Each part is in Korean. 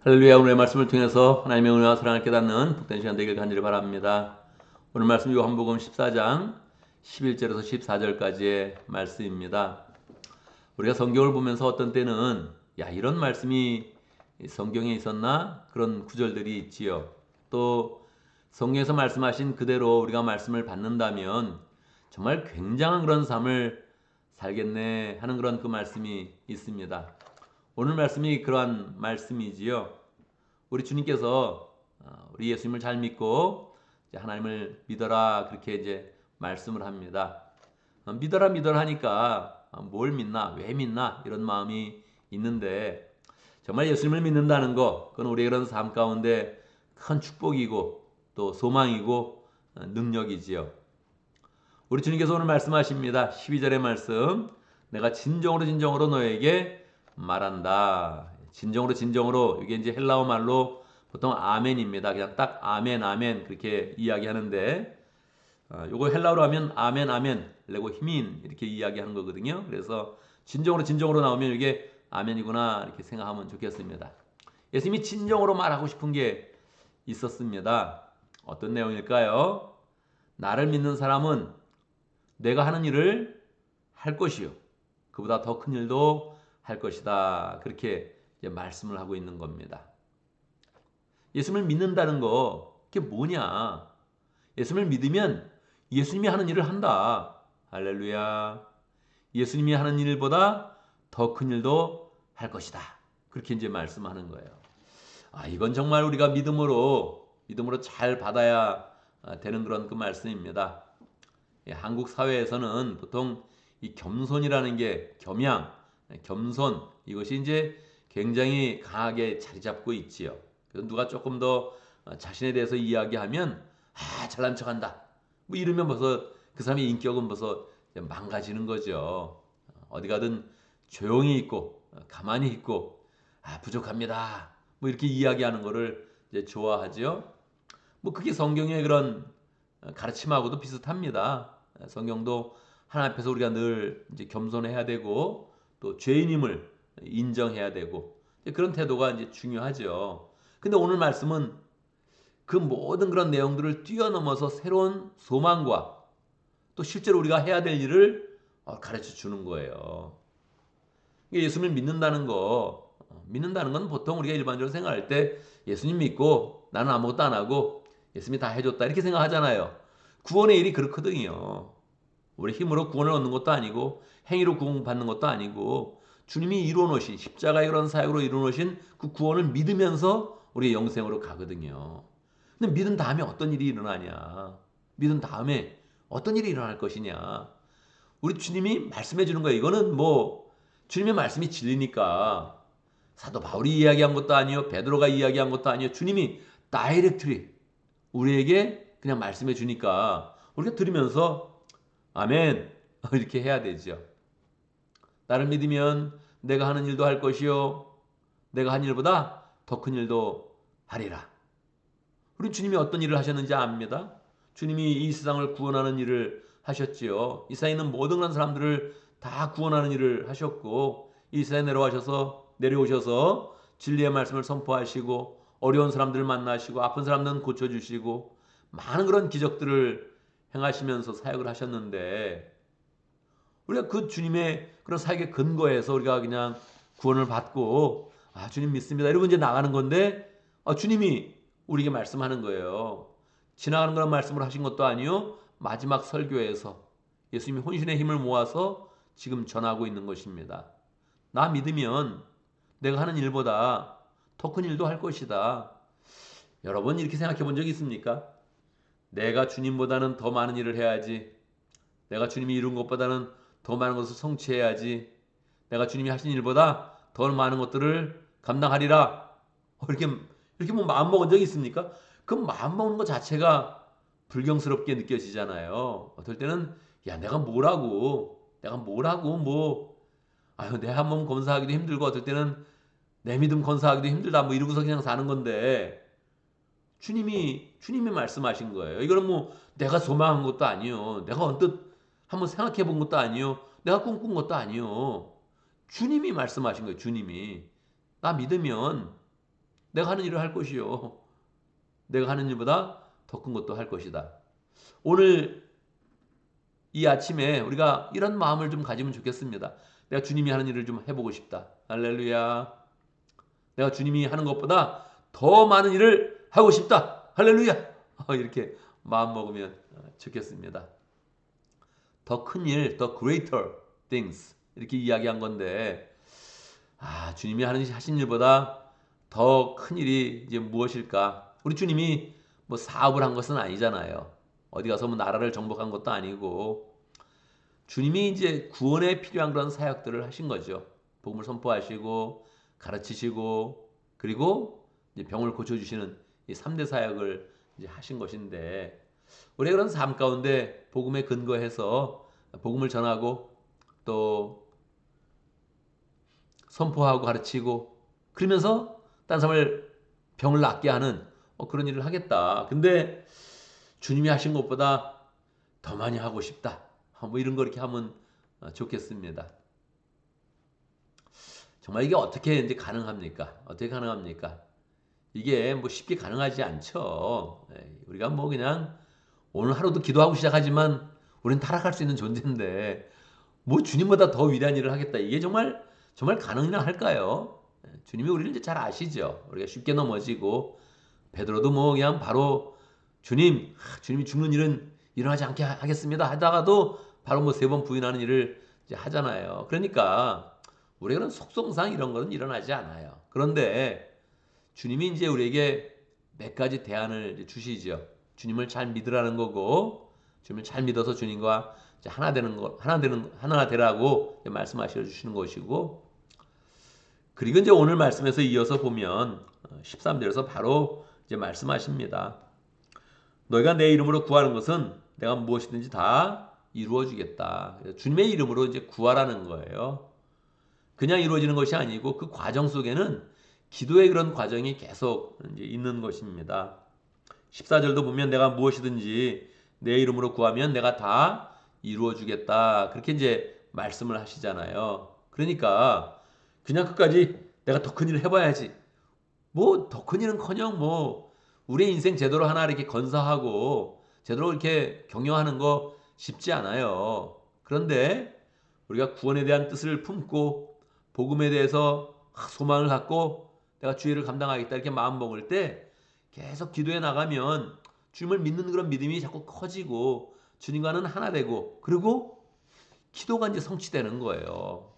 할렐루야. 오늘의 말씀을 통해서 하나님의 은혜와 사랑을 깨닫는 복된 시간 되길 간절히 바랍니다. 오늘 말씀 요한복음 14장 11절에서 14절까지의 말씀입니다. 우리가 성경을 보면서 어떤 때는 이런 말씀이 성경에 있었나? 그런 구절들이 있지요. 또 성경에서 말씀하신 그대로 우리가 말씀을 받는다면 정말 굉장한 그런 삶을 살겠네 하는 그런 그 말씀이 있습니다. 오늘 말씀이 그러한 말씀이지요. 우리 주님께서 우리 예수님을 잘 믿고 하나님을 믿어라 그렇게 이제 말씀을 합니다. 믿어라 믿어라 하니까 뭘 믿나 왜 믿나 이런 마음이 있는데 정말 예수님을 믿는다는 거 그건 우리의 그런 삶 가운데 큰 축복이고 또 소망이고 능력이지요. 우리 주님께서 오늘 말씀하십니다. 12절의 말씀 내가 진정으로 진정으로 너에게 말한다. 진정으로 진정으로 이게 이제 헬라어 말로 보통 아멘입니다. 그냥 딱 아멘 아멘 그렇게 이야기하는데 요거 헬라어로 하면 아멘 아멘 레고 히민 이렇게 이야기하는 거거든요. 그래서 진정으로 진정으로 나오면 이게 아멘이구나 이렇게 생각하면 좋겠습니다. 예수님이 진정으로 말하고 싶은 게 있었습니다. 어떤 내용일까요? 나를 믿는 사람은 내가 하는 일을 할 것이요. 그보다 더 큰 일도 할 것이다. 그렇게 이제 말씀을 하고 있는 겁니다. 예수님을 믿는다는 거, 그게 뭐냐? 예수님을 믿으면 예수님이 하는 일을 한다. 할렐루야. 예수님이 하는 일보다 더 큰 일도 할 것이다. 그렇게 이제 말씀하는 거예요. 이건 정말 우리가 믿음으로 잘 받아야 되는 그런 그 말씀입니다. 한국 사회에서는 보통 이 겸손이라는 게 겸양, 겸손 이것이 이제 굉장히 강하게 자리 잡고 있지요. 그래서 누가 조금 더 자신에 대해서 이야기하면 잘난 척한다. 뭐 이러면 벌써 그 사람의 인격은 벌써 망가지는 거죠. 어디 가든 조용히 있고 가만히 있고 부족합니다. 뭐 이렇게 이야기하는 거를 이제 좋아하죠. 뭐 그게 성경의 그런 가르침하고도 비슷합니다. 성경도 하나님 앞에서 우리가 늘 이제 겸손해야 되고 또 죄인임을 인정해야 되고 그런 태도가 이제 중요하죠. 근데 오늘 말씀은 그 모든 그런 내용들을 뛰어넘어서 새로운 소망과 또 실제로 우리가 해야 될 일을 가르쳐 주는 거예요. 예수님을 믿는다는 건 보통 우리가 일반적으로 생각할 때 예수님 믿고 나는 아무것도 안 하고 예수님이 다 해줬다 이렇게 생각하잖아요. 구원의 일이 그렇거든요. 우리 힘으로 구원을 얻는 것도 아니고 행위로 구원받는 것도 아니고 주님이 이루어놓으신 십자가의 그런 사역으로 이루어놓으신 그 구원을 믿으면서 우리의 영생으로 가거든요. 근데 믿은 다음에 어떤 일이 일어나냐? 믿은 다음에 어떤 일이 일어날 것이냐? 우리 주님이 말씀해 주는 거예요. 이거는 뭐 주님의 말씀이 진리니까 사도 바울이 이야기한 것도 아니요, 베드로가 이야기한 것도 아니요. 주님이 다이렉트리 우리에게 그냥 말씀해 주니까 우리가 들으면서 아멘 이렇게 해야 되죠. 나를 믿으면 내가 하는 일도 할 것이요, 내가 한 일보다 더 큰 일도 하리라. 우리 주님이 어떤 일을 하셨는지 압니다. 주님이 이 세상을 구원하는 일을 하셨지요. 이 세상에 있는 모든 사람들을 다 구원하는 일을 하셨고 이 세상에 내려오셔서 진리의 말씀을 선포하시고 어려운 사람들을 만나시고 아픈 사람들은 고쳐주시고 많은 그런 기적들을 행하시면서 사역을 하셨는데 우리가 그 주님의 그런 사역의 근거에서 우리가 그냥 구원을 받고 주님 믿습니다 이러고 이제 나가는 건데 주님이 우리에게 말씀하는 거예요. 지나가는 그런 말씀을 하신 것도 아니요. 마지막 설교에서 예수님이 혼신의 힘을 모아서 지금 전하고 있는 것입니다. 나 믿으면 내가 하는 일보다 더 큰 일도 할 것이다. 여러분 이렇게 생각해 본 적 있습니까? 내가 주님보다는 더 많은 일을 해야지. 내가 주님이 이룬 것보다는 더 많은 것을 성취해야지. 내가 주님이 하신 일보다 더 많은 것들을 감당하리라. 이렇게 뭐 마음 먹은 적이 있습니까? 그 마음 먹는 것 자체가 불경스럽게 느껴지잖아요. 어떨 때는 내가 뭐라고 내 한 몸 건사하기도 힘들고 어떨 때는 내 믿음 건사하기도 힘들다 뭐 이러고서 그냥 사는 건데 주님이 말씀하신 거예요. 이거는 뭐 내가 소망한 것도 아니요. 내가 언뜻 한번 생각해 본 것도 아니요. 내가 꿈꾼 것도 아니요. 주님이 말씀하신 거예요. 주님이 나 믿으면 내가 하는 일을 할 것이요. 내가 하는 일보다 더 큰 것도 할 것이다. 오늘 이 아침에 우리가 이런 마음을 좀 가지면 좋겠습니다. 내가 주님이 하는 일을 좀 해보고 싶다. 할렐루야. 내가 주님이 하는 것보다 더 많은 일을 하고 싶다. 할렐루야. 이렇게 마음 먹으면 좋겠습니다. 더 큰 일, 더 greater things 이렇게 이야기한 건데, 주님이 하신 일보다 더 큰 일이 이제 무엇일까? 우리 주님이 뭐 사업을 한 것은 아니잖아요. 어디 가서 뭐 나라를 정복한 것도 아니고, 주님이 이제 구원에 필요한 그런 사역들을 하신 거죠. 복음을 선포하시고 가르치시고, 그리고 이제 병을 고쳐주시는 이 3대 사역을 이제 하신 것인데, 우리가 그런 삶 가운데 복음에 근거해서 복음을 전하고 또 선포하고 가르치고 그러면서 딴 사람을 병을 낫게 하는 그런 일을 하겠다. 근데 주님이 하신 것보다 더 많이 하고 싶다. 뭐 이런 거 이렇게 하면 좋겠습니다. 정말 이게 어떻게 이제 가능합니까? 어떻게 가능합니까? 이게 뭐 쉽게 가능하지 않죠. 우리가 뭐 그냥 오늘 하루도 기도하고 시작하지만 우리는 타락할 수 있는 존재인데 뭐 주님보다 더 위대한 일을 하겠다. 이게 정말 가능이나 할까요? 주님이 우리를 이제 잘 아시죠. 우리가 쉽게 넘어지고 베드로도 뭐 그냥 바로 주님이 죽는 일은 일어나지 않게 하겠습니다 하다가도 바로 뭐 3번 부인하는 일을 이제 하잖아요. 그러니까 우리가 그런 속성상 이런 거는 일어나지 않아요. 그런데 주님이 이제 우리에게 몇 가지 대안을 주시죠. 주님을 잘 믿으라는 거고, 주님을 잘 믿어서 주님과 하나 되라고 말씀하셔 주시는 것이고, 그리고 이제 오늘 말씀에서 이어서 보면 13절에서 바로 이제 말씀하십니다. 너희가 내 이름으로 구하는 것은 내가 무엇이든지 다 이루어 주겠다. 주님의 이름으로 이제 구하라는 거예요. 그냥 이루어지는 것이 아니고 그 과정 속에는 기도의 그런 과정이 계속 이제 있는 것입니다. 14절도 보면 내가 무엇이든지 내 이름으로 구하면 내가 다 이루어 주겠다. 그렇게 이제 말씀을 하시잖아요. 그러니까 그냥 끝까지 내가 더 큰 일을 해봐야지. 뭐 더 큰 일은커녕 뭐 우리의 인생 제대로 하나 이렇게 건사하고 제대로 이렇게 경영하는 거 쉽지 않아요. 그런데 우리가 구원에 대한 뜻을 품고 복음에 대해서 소망을 갖고 내가 주의를 감당하겠다 이렇게 마음 먹을 때 계속 기도해 나가면 주님을 믿는 그런 믿음이 자꾸 커지고 주님과는 하나 되고, 그리고 기도가 이제 성취되는 거예요.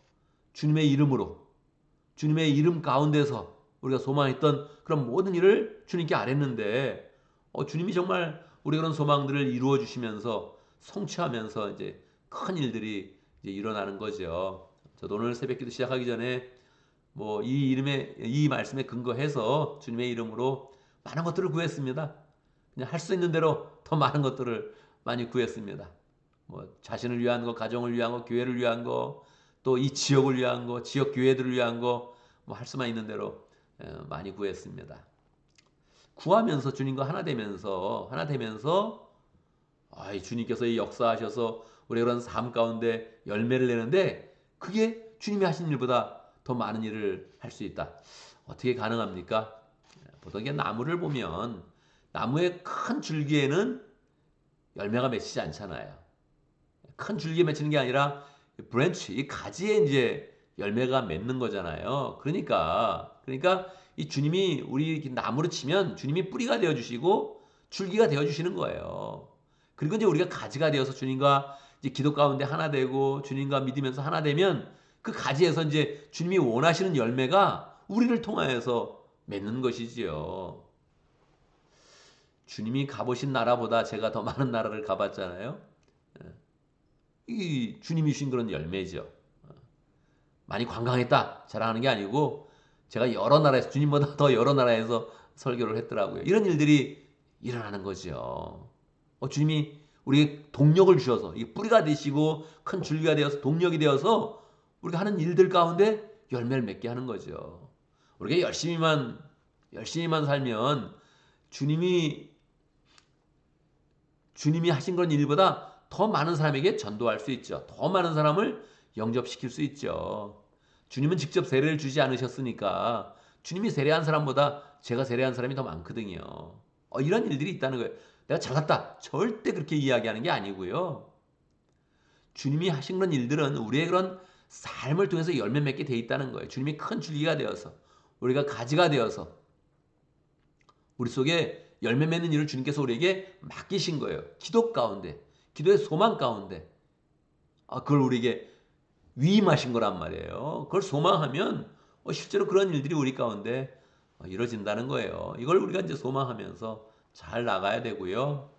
주님의 이름으로, 주님의 이름 가운데서 우리가 소망했던 그런 모든 일을 주님께 아뢰는데 주님이 정말 우리 그런 소망들을 이루어 주시면서 성취하면서 이제 큰 일들이 이제 일어나는 거죠. 저도 오늘 새벽기도 시작하기 전에 뭐 이 말씀에 근거해서 주님의 이름으로 많은 것들을 구했습니다. 그냥 할 수 있는 대로 더 많은 것들을 많이 구했습니다. 뭐 자신을 위한 거, 가정을 위한 거, 교회를 위한 거, 또 이 지역을 위한 거, 지역 교회들을 위한 거, 뭐 할 수만 있는 대로 많이 구했습니다. 구하면서 주님과 하나 되면서 주님께서 이 역사하셔서 우리 그런 삶 가운데 열매를 내는데 그게 주님이 하신 일보다 더 많은 일을 할 수 있다. 어떻게 가능합니까? 보통 이게 나무를 보면 나무의 큰 줄기에는 열매가 맺히지 않잖아요. 큰 줄기에 맺히는 게 아니라 브랜치, 이 가지에 이제 열매가 맺는 거잖아요. 그러니까 이 주님이 우리 나무로 치면 주님이 뿌리가 되어 주시고 줄기가 되어 주시는 거예요. 그리고 이제 우리가 가지가 되어서 주님과 이제 기도 가운데 하나 되고 주님과 믿으면서 하나 되면 그 가지에서 이제 주님이 원하시는 열매가 우리를 통하여서 맺는 것이지요. 주님이 가보신 나라보다 제가 더 많은 나라를 가봤잖아요. 이 주님이 주신 그런 열매죠. 많이 관광했다 자랑하는 게 아니고 제가 여러 나라에서 주님보다 더 여러 나라에서 설교를 했더라고요. 이런 일들이 일어나는 거죠. 주님이 우리에게 동력을 주셔서 이 뿌리가 되시고 큰 줄기가 되어서 동력이 되어서 우리가 하는 일들 가운데 열매를 맺게 하는 거죠. 우리가 열심히만 살면 주님이 하신 그런 일보다 더 많은 사람에게 전도할 수 있죠. 더 많은 사람을 영접시킬 수 있죠. 주님은 직접 세례를 주지 않으셨으니까 주님이 세례한 사람보다 제가 세례한 사람이 더 많거든요. 이런 일들이 있다는 거예요. 내가 잘났다. 절대 그렇게 이야기하는 게 아니고요. 주님이 하신 그런 일들은 우리의 그런 삶을 통해서 열매 맺게 돼 있다는 거예요. 주님이 큰 줄기가 되어서 우리가 가지가 되어서 우리 속에 열매 맺는 일을 주님께서 우리에게 맡기신 거예요. 기도 가운데, 기도의 소망 가운데. 그걸 우리에게 위임하신 거란 말이에요. 그걸 소망하면 실제로 그런 일들이 우리 가운데 이루어진다는 거예요. 이걸 우리가 이제 소망하면서 잘 나가야 되고요.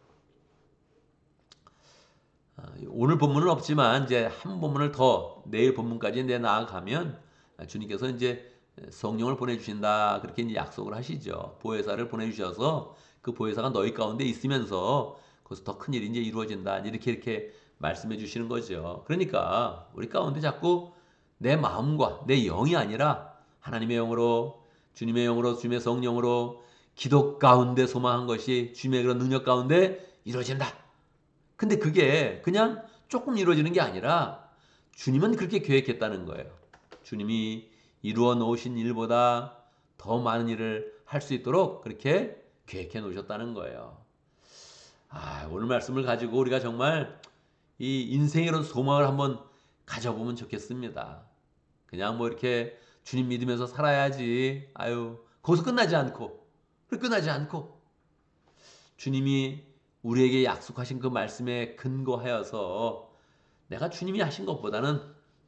오늘 본문은 없지만 이제 한 본문을 더 내일 본문까지 내 나아가면 주님께서 이제 성령을 보내주신다 그렇게 이제 약속을 하시죠. 보혜사를 보내주셔서 그 보혜사가 너희 가운데 있으면서 거기서 더 큰 일이 이제 이루어진다 이렇게 말씀해 주시는 거죠. 그러니까 우리 가운데 자꾸 내 마음과 내 영이 아니라 하나님의 영으로 주님의 영으로 주님의 성령으로 기도 가운데 소망한 것이 주님의 그런 능력 가운데 이루어진다. 근데 그게 그냥 조금 이루어지는 게 아니라 주님은 그렇게 계획했다는 거예요. 주님이 이루어 놓으신 일보다 더 많은 일을 할 수 있도록 그렇게 계획해 놓으셨다는 거예요. 오늘 말씀을 가지고 우리가 정말 이 인생의 이런 소망을 한번 가져보면 좋겠습니다. 그냥 뭐 이렇게 주님 믿으면서 살아야지. 거기서 끝나지 않고 주님이 우리에게 약속하신 그 말씀에 근거하여서 내가 주님이 하신 것보다는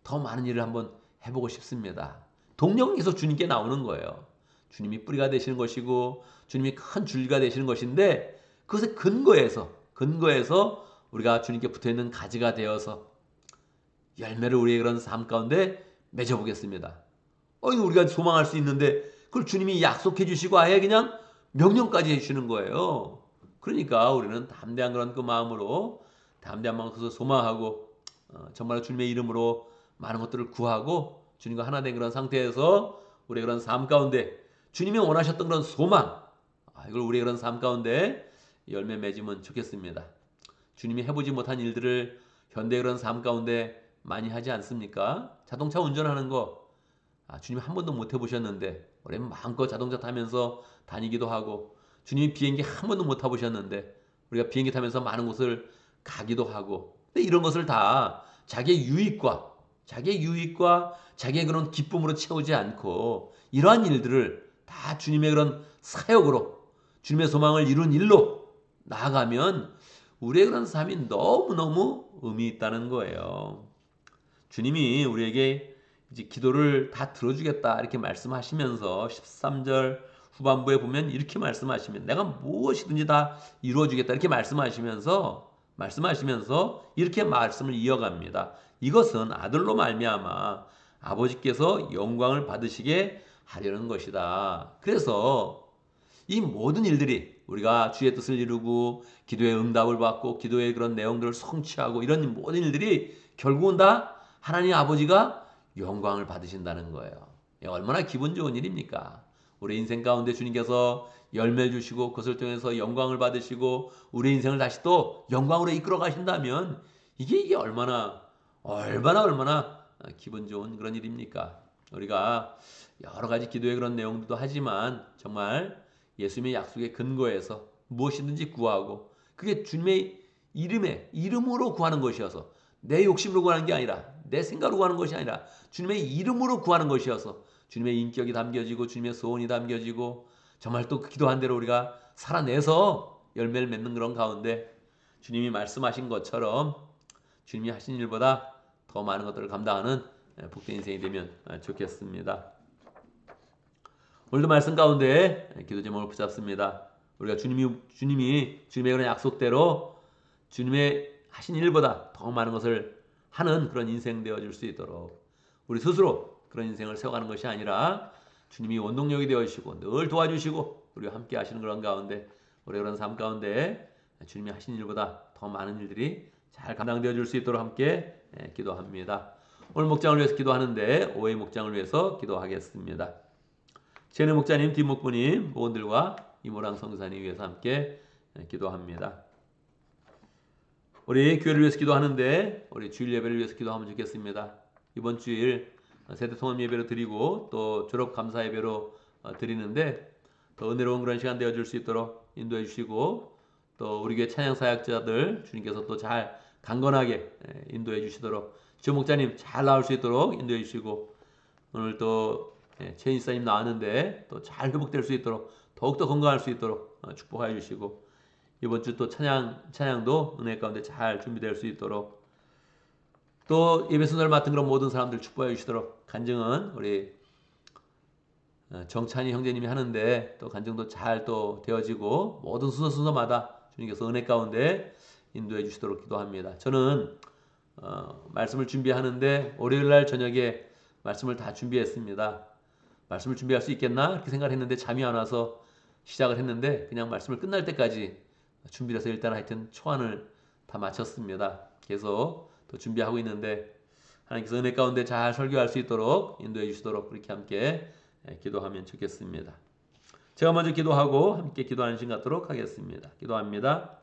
더 많은 일을 한번 해보고 싶습니다. 동력은 계속 주님께 나오는 거예요. 주님이 뿌리가 되시는 것이고 주님이 큰 줄기가 되시는 것인데 그것에 근거해서 우리가 주님께 붙어있는 가지가 되어서 열매를 우리의 그런 삶 가운데 맺어보겠습니다. 우리가 소망할 수 있는데 그걸 주님이 약속해 주시고 아예 그냥 명령까지 해주시는 거예요. 그러니까 우리는 담대한 그런 그 마음으로 담대한 마음으로 소망하고 정말 주님의 이름으로 많은 것들을 구하고 주님과 하나 된 그런 상태에서 우리의 그런 삶 가운데 주님이 원하셨던 그런 소망 이걸 우리의 그런 삶 가운데 열매 맺으면 좋겠습니다. 주님이 해보지 못한 일들을 현대의 그런 삶 가운데 많이 하지 않습니까? 자동차 운전하는 거 주님이 한 번도 못 해보셨는데 우리 마음껏 자동차 타면서 다니기도 하고 주님이 비행기 한 번도 못 타보셨는데 우리가 비행기 타면서 많은 곳을 가기도 하고 근데 이런 것을 다 자기의 유익과 자기의 그런 기쁨으로 채우지 않고 이러한 일들을 다 주님의 그런 사역으로 주님의 소망을 이룬 일로 나아가면 우리의 그런 삶이 너무너무 의미 있다는 거예요. 주님이 우리에게 이제 기도를 다 들어주겠다 이렇게 말씀하시면서 13절 후반부에 보면 이렇게 말씀하시면 내가 무엇이든지 다 이루어주겠다 이렇게 말씀하시면서 이렇게 말씀을 이어갑니다. 이것은 아들로 말미암아 아버지께서 영광을 받으시게 하려는 것이다. 그래서 이 모든 일들이 우리가 주의 뜻을 이루고 기도의 응답을 받고 기도의 그런 내용들을 성취하고 이런 모든 일들이 결국은 다 하나님 아버지가 영광을 받으신다는 거예요. 얼마나 기분 좋은 일입니까? 우리 인생 가운데 주님께서 열매를 주시고 그것을 통해서 영광을 받으시고 우리 인생을 다시 또 영광으로 이끌어 가신다면 이게 얼마나 기분 좋은 그런 일입니까? 우리가 여러 가지 기도의 그런 내용들도 하지만 정말 예수님의 약속에 근거해서 무엇이든지 구하고 그게 주님의 이름으로 구하는 것이어서 내 욕심으로 구하는 게 아니라 내 생각으로 구하는 것이 아니라 주님의 이름으로 구하는 것이어서 주님의 인격이 담겨지고 주님의 소원이 담겨지고 정말 또 그 기도한 대로 우리가 살아내서 열매를 맺는 그런 가운데 주님이 말씀하신 것처럼 주님이 하신 일보다 더 많은 것들을 감당하는 복된 인생이 되면 좋겠습니다. 오늘도 말씀 가운데 기도 제목을 붙잡습니다. 우리가 주님의 그런 약속대로 주님의 하신 일보다 더 많은 것을 하는 그런 인생 되어줄 수 있도록 우리 스스로 그런 인생을 세워가는 것이 아니라 주님이 원동력이 되어주시고 늘 도와주시고 우리와 함께 하시는 그런 가운데 우리 그런 삶 가운데 주님이 하신 일보다 더 많은 일들이 잘 감당되어줄 수 있도록 함께 기도합니다. 오늘 목장을 위해서 기도하는데 오해 목장을 위해서 기도하겠습니다. 제네 목자님, 뒷목부님, 모원들과 이모랑 성사님 위해서 함께 기도합니다. 우리 교회를 위해서 기도하는데 우리 주일 예배를 위해서 기도하면 좋겠습니다. 이번 주일 세대 통합 예배로 드리고 또 졸업 감사 예배로 드리는데 더 은혜로운 그런 시간 되어줄 수 있도록 인도해 주시고 또 우리 교회 찬양 사역자들 주님께서 또 잘 강건하게 인도해 주시도록 지호 목자님 잘 나올 수 있도록 인도해 주시고 오늘 또 최인사님 나왔는데 또 잘 회복될 수 있도록 더욱더 건강할 수 있도록 축복하여 주시고 이번 주 또 찬양도 은혜 가운데 잘 준비될 수 있도록 또 예배 순서를 맡은 그런 모든 사람들 축복해 주시도록 간증은 우리 정찬희 형제님이 하는데 또 간증도 잘 또 되어지고 모든 순서마다 주님께서 은혜 가운데 인도해 주시도록 기도합니다. 저는 말씀을 준비하는데 월요일날 저녁에 말씀을 다 준비했습니다. 말씀을 준비할 수 있겠나 이렇게 생각했는데 잠이 안 와서 시작을 했는데 그냥 말씀을 끝날 때까지 준비해서 일단 하여튼 초안을 다 마쳤습니다. 계속 또 준비하고 있는데 하나님께서 은혜 가운데 잘 설교할 수 있도록 인도해 주시도록 그렇게 함께 기도하면 좋겠습니다. 제가 먼저 기도하고 함께 기도하는 시간 갖도록 하겠습니다. 기도합니다.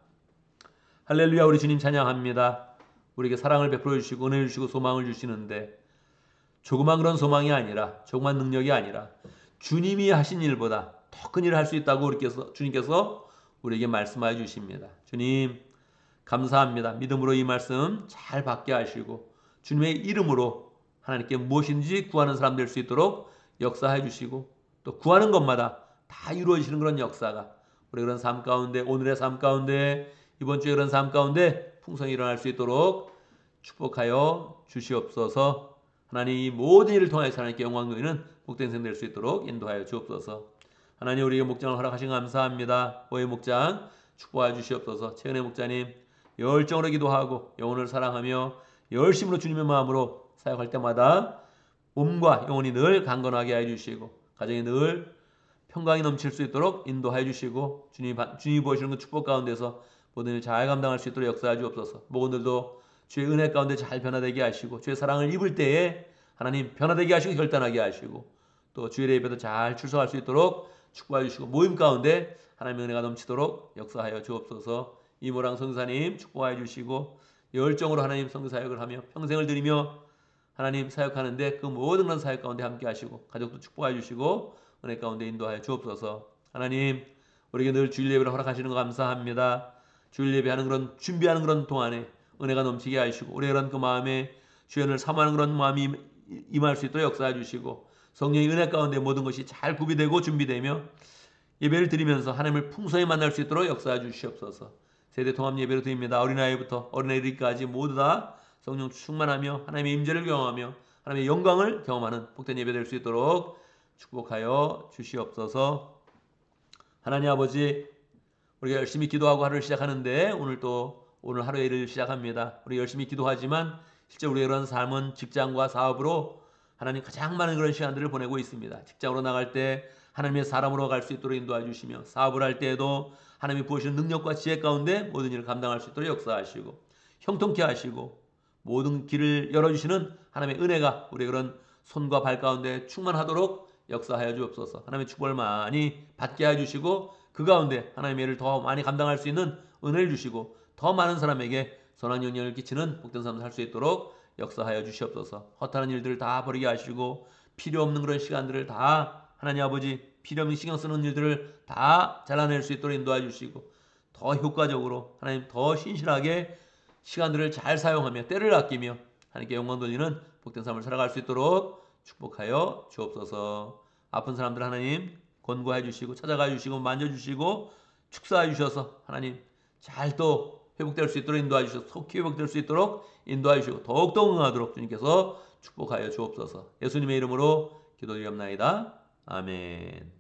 할렐루야. 우리 주님 찬양합니다. 우리에게 사랑을 베풀어 주시고 은혜 주시고 소망을 주시는데 조그만 그런 소망이 아니라 조그만 능력이 아니라 주님이 하신 일보다 더 큰 일을 할 수 있다고 주님께서 우리에게 말씀하여 주십니다. 주님 감사합니다. 믿음으로 이 말씀 잘 받게 하시고 주님의 이름으로 하나님께 무엇인지 구하는 사람 될 수 있도록 역사해 주시고 또 구하는 것마다 다 이루어지시는 그런 역사가 우리 그런 삶 가운데 오늘의 삶 가운데 이번 주의 그런 삶 가운데 풍성히 일어날 수 있도록 축복하여 주시옵소서. 하나님 이 모든 일을 통하여 하나님께 영광 돌리는 복된 생 될 수 있도록 인도하여 주옵소서. 하나님 우리에게 목장을 허락하신 감사합니다. 오해 목장 축복하여 주시옵소서. 최은혜 목자님 열정으로 기도하고 영혼을 사랑하며 열심으로 주님의 마음으로 사역할 때마다 몸과 영혼이 늘 강건하게 해 주시고 가정이 늘 평강이 넘칠 수 있도록 인도해 주시고 주님이 보시는 그 축복 가운데서 모든 일 잘 감당할 수 있도록 역사해 주옵소서. 모든들도 주의 은혜 가운데 잘 변화되게 하시고 주의 사랑을 입을 때에 하나님 변화되게 하시고 결단하게 하시고 또 주일의 예배도 잘 출석할 수 있도록 축복해 주시고 모임 가운데 하나님의 은혜가 넘치도록 역사하여 주옵소서. 이모랑 성사님 축복해 주시고 열정으로 하나님 성사역을 하며 평생을 드리며 하나님 사역하는데 그 모든 그런 사역 가운데 함께 하시고 가족도 축복해 주시고 은혜 가운데 인도하여 주옵소서. 하나님 우리에게 늘 주일 예배를 허락하시는 거 감사합니다. 주일 예배하는 그런 준비하는 그런 동안에 은혜가 넘치게 하시고 우리의 그런 그 마음에 주연을 사모하는 그런 마음이 임할 수 있도록 역사해 주시고 성령의 은혜 가운데 모든 것이 잘 구비되고 준비되며 예배를 드리면서 하나님을 풍성히 만날 수 있도록 역사해 주시옵소서. 세대 통합 예배를 드립니다. 어린아이부터 어린아이들까지 모두 다 성령 충만하며 하나님의 임재를 경험하며 하나님의 영광을 경험하는 복된 예배 될 수 있도록 축복하여 주시옵소서. 하나님 아버지 우리가 열심히 기도하고 하루를 시작하는데 오늘 하루의 일을 시작합니다. 우리 열심히 기도하지만 실제 우리의 그런 삶은 직장과 사업으로 하나님 가장 많은 그런 시간들을 보내고 있습니다. 직장으로 나갈 때 하나님의 사람으로 갈 수 있도록 인도해 주시며 사업을 할 때에도 하나님이 부으시는 능력과 지혜 가운데 모든 일을 감당할 수 있도록 역사하시고 형통케 하시고 모든 길을 열어주시는 하나님의 은혜가 우리의 그런 손과 발 가운데 충만하도록 역사하여 주옵소서. 하나님의 축복을 많이 받게 해주시고 그 가운데 하나님의 일을 더 많이 감당할 수 있는 은혜를 주시고 더 많은 사람에게 선한 영향을 끼치는 복된 삶을 살 수 있도록 역사하여 주시옵소서. 허탄한 일들을 다 버리게 하시고 필요 없는 그런 시간들을 다 하나님 아버지 필요 없는 신경 쓰는 일들을 다 잘라낼 수 있도록 인도해 주시고 더 효과적으로 하나님 더 신실하게 시간들을 잘 사용하며 때를 아끼며 하나님께 영광 돌리는 복된 삶을 살아갈 수 있도록 축복하여 주옵소서. 아픈 사람들 하나님 권고해 주시고 찾아가 주시고 만져주시고 축사해 주셔서 하나님 잘 또 회복될 수 있도록 인도해 주셔서 속히 회복될 수 있도록 인도해 주시고 더욱더 응하도록 주님께서 축복하여 주옵소서. 예수님의 이름으로 기도드리옵나이다. 아멘.